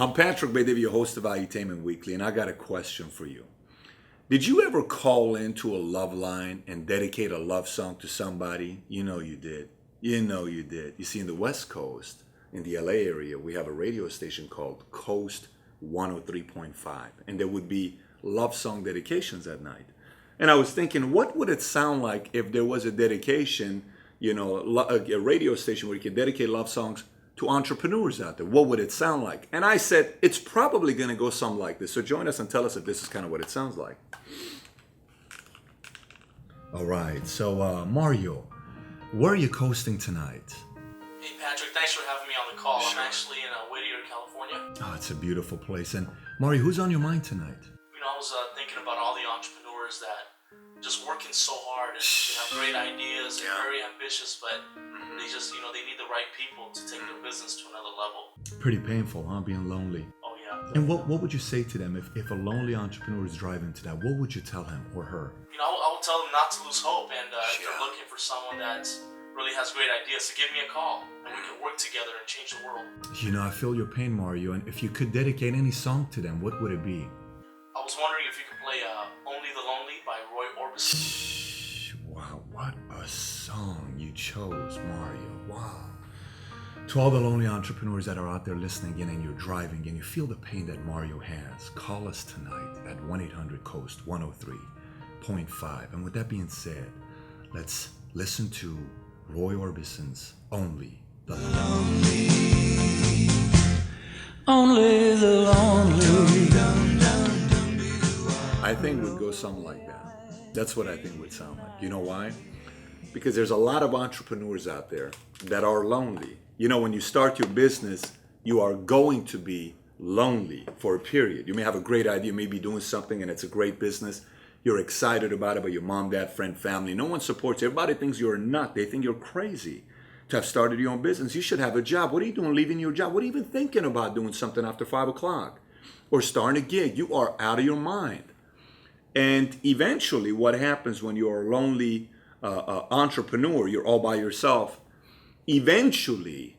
I'm Patrick Bay, your host of Valuetainment Weekly, and I got a question for you. Did you ever call into a love line and dedicate a love song to somebody? You know you did. You know you did. You see, in the West Coast, in the LA area, we have a radio station called Coast 103.5, and there would be love song dedications at night. And I was thinking, what would it sound like if there was a dedication, a radio station where you could dedicate love songs to entrepreneurs out there? What would it sound like? And I said, it's probably going to go something like this. So join us and tell us if this is kind of what it sounds like. All right. So, Mario, where are you coasting tonight? Hey, Patrick, thanks for having me on the call. Sure. I'm actually in Whittier, California. Oh, it's a beautiful place. And Mario, who's on your mind tonight? I was thinking about all the entrepreneurs that just working so hard and have great ideas and very ambitious, but they just, they need the right people to take their business to another level. Pretty painful, huh? Being lonely. Oh, yeah. And what would you say to them if a lonely entrepreneur is driving to that? What would you tell him or her? I would tell them not to lose hope, and if they're looking for someone that really has great ideas, to give me a call, and we can work together and change the world. I feel your pain, Mario, and if you could dedicate any song to them, what would it be? I was wondering if you could play Only the Lonely by Roy Orbison. Wow, what a song you chose, Mario. Wow. To all the lonely entrepreneurs that are out there listening in and you're driving and you feel the pain that Mario has, call us tonight at 1-800-COAST 103.5. And with that being said, let's listen to Roy Orbison's Only the Lonely. Only the lonely. I think it would go something like that. That's what I think it would sound like. You know why? Because there's a lot of entrepreneurs out there that are lonely. When you start your business, you are going to be lonely for a period. You may have a great idea, you may be doing something and it's a great business. You're excited about it, but your mom, dad, friend, family, no one supports you. Everybody thinks you're a nut. They think you're crazy to have started your own business. You should have a job. What are you doing leaving your job? What are you even thinking about doing something after 5 o'clock? Or starting a gig? You are out of your mind. And eventually what happens when you're a lonely entrepreneur, you're all by yourself, eventually,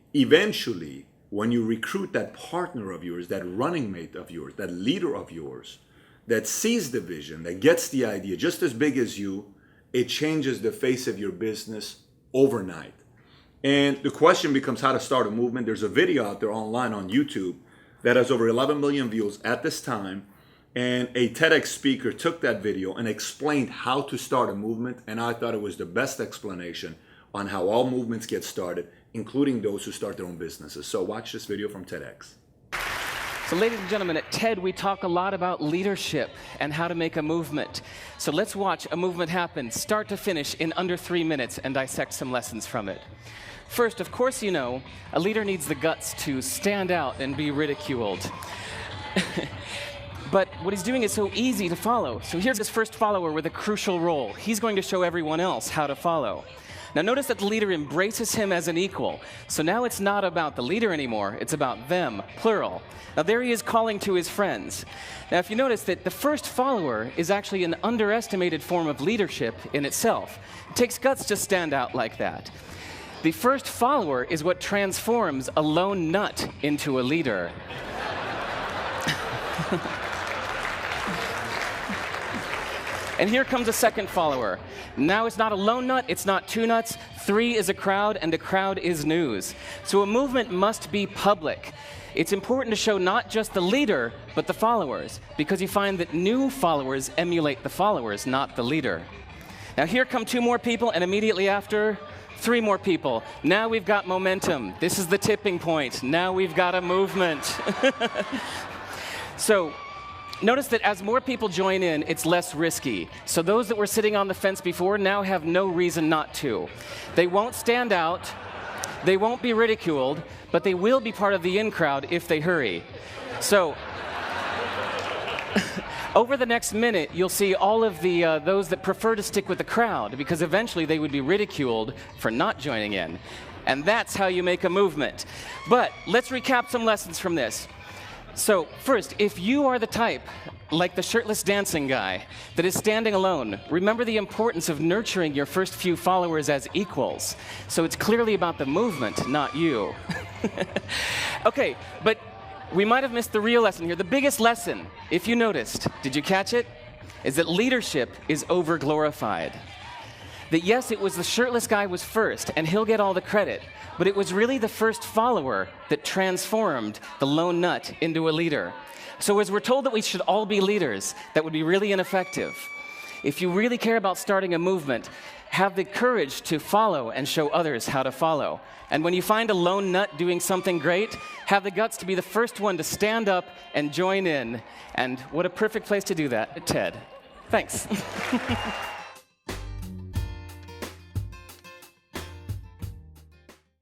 when you recruit that partner of yours, that running mate of yours, that leader of yours, that sees the vision, that gets the idea just as big as you, it changes the face of your business overnight. And the question becomes how to start a movement. There's a video out there online on YouTube that has over 11 million views at this time. And a TEDx speaker took that video and explained how to start a movement. And I thought it was the best explanation on how all movements get started, including those who start their own businesses. So watch this video from TEDx. So ladies and gentlemen, at TED, we talk a lot about leadership and how to make a movement. So let's watch a movement happen, start to finish, in under 3 minutes and dissect some lessons from it. First, of course, a leader needs the guts to stand out and be ridiculed. But what he's doing is so easy to follow. So here's his first follower with a crucial role. He's going to show everyone else how to follow. Now notice that the leader embraces him as an equal. So now it's not about the leader anymore, it's about them, plural. Now there he is calling to his friends. Now if you notice that the first follower is actually an underestimated form of leadership in itself. It takes guts to stand out like that. The first follower is what transforms a lone nut into a leader. And here comes a second follower. Now it's not a lone nut, it's not 2 nuts, 3 is a crowd, and a crowd is news. So a movement must be public. It's important to show not just the leader, but the followers, because you find that new followers emulate the followers, not the leader. Now here come 2 more people, and immediately after, 3 more people. Now we've got momentum. This is the tipping point. Now we've got a movement. So notice that as more people join in, it's less risky. So those that were sitting on the fence before now have no reason not to. They won't stand out, they won't be ridiculed, but they will be part of the in crowd if they hurry. So over the next minute, you'll see all of the those that prefer to stick with the crowd, because eventually they would be ridiculed for not joining in. And that's how you make a movement. But let's recap some lessons from this. So first, if you are the type, like the shirtless dancing guy, that is standing alone, remember the importance of nurturing your first few followers as equals. So it's clearly about the movement, not you. Okay, but we might have missed the real lesson here. The biggest lesson, if you noticed, did you catch it? Is that leadership is over-glorified. That yes, it was the shirtless guy was first, and he'll get all the credit, but it was really the first follower that transformed the lone nut into a leader. So as we're told that we should all be leaders, that would be really ineffective. If you really care about starting a movement, have the courage to follow and show others how to follow. And when you find a lone nut doing something great, have the guts to be the first one to stand up and join in. And what a perfect place to do that, TED. Thanks.